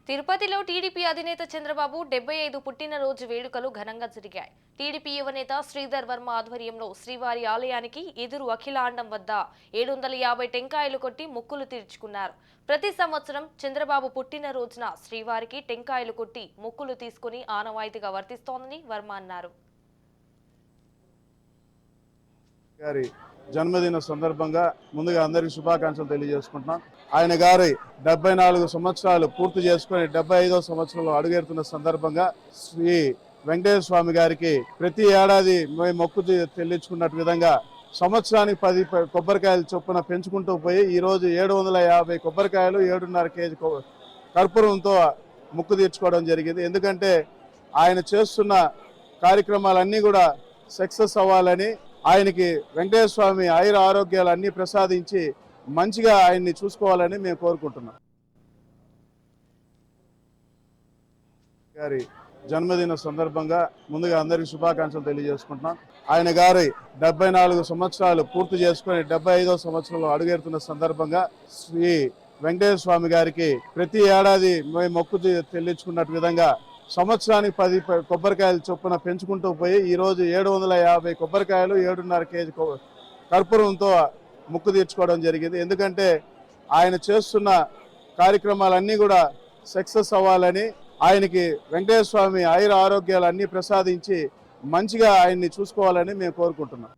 తిరుపతిలో టీడీపీ అధినేత చంద్రబాబు 75 పుట్టినరోజు వేడుకలు ఘనంగా జరిగాయి. టీడీపీ యువనేత శ్రీధర్ వర్మ ఆధ్వర్యంలో శ్రీవారి ఆలయానికి ఎదురు అఖిలాండం వద్ద 750 టెంకాయలు కొట్టి మొక్కులు తీర్చుకున్నారు. ప్రతి సంవత్సరం చంద్రబాబు పుట్టినరోజున శ్రీవారికి టెంకాయలు కొట్టి మొక్కులు తీసుకుని ఆనవాయితీగా వర్తిస్తోందని వర్మ అన్నారు. జన్మదిన సందర్భంగా ముందుగా అందరికీ శుభాకాంక్షలు తెలియజేసుకుంటున్నాం. ఆయన గారి 74 సంవత్సరాలు పూర్తి చేసుకుని 75వ సంవత్సరంలో అడుగెడుతున్న సందర్భంగా శ్రీ వెంకటేశ్వర స్వామి గారికి ప్రతి ఏడాది మేము మొక్కు చెల్లించుకున్నట్టు విధంగా సంవత్సరానికి 10 కొబ్బరికాయలు చొప్పున పెంచుకుంటూ పోయి ఈరోజు 750 కొబ్బరికాయలు 7.5 కేజీ కర్పూరంతో మొక్కు తీర్చుకోవడం జరిగింది. ఎందుకంటే ఆయన చేస్తున్న కార్యక్రమాలన్నీ కూడా సక్సెస్ అవ్వాలని, ఆయనకి వెంకటేశ్వర స్వామి ఆయుర ఆరోగ్యాలు అన్ని ప్రసాదించి మంచిగా ఆయన్ని చూసుకోవాలని మేము కోరుకుంటున్నాం. గారి జన్మదిన సందర్భంగా ముందుగా అందరికీ శుభాకాంక్షలు తెలియజేసుకుంటున్నాం. ఆయన గారి 74 సంవత్సరాలు పూర్తి చేసుకుని 75వ సంవత్సరంలో అడుగెడుతున్న సందర్భంగా శ్రీ వెంకటేశ్వర స్వామి గారికి ప్రతి ఏడాది మేము మొక్కు చెల్లించుకున్నట్టు విధంగా సంవత్సరానికి 10 కొబ్బరికాయలు చొప్పున పెంచుకుంటూ పోయి ఈరోజు 750 కొబ్బరికాయలు 7.5 కేజీ కర్పూరంతో మొక్కు తీర్చుకోవడం జరిగింది. ఎందుకంటే ఆయన చేస్తున్న కార్యక్రమాలన్నీ కూడా సక్సెస్ అవ్వాలని, ఆయనకి వెంకటేశ్వర స్వామి ఆయుర ఆరోగ్యాలు అన్ని ప్రసాదించి మంచిగా ఆయన్ని చూసుకోవాలని మేము కోరుకుంటున్నాం.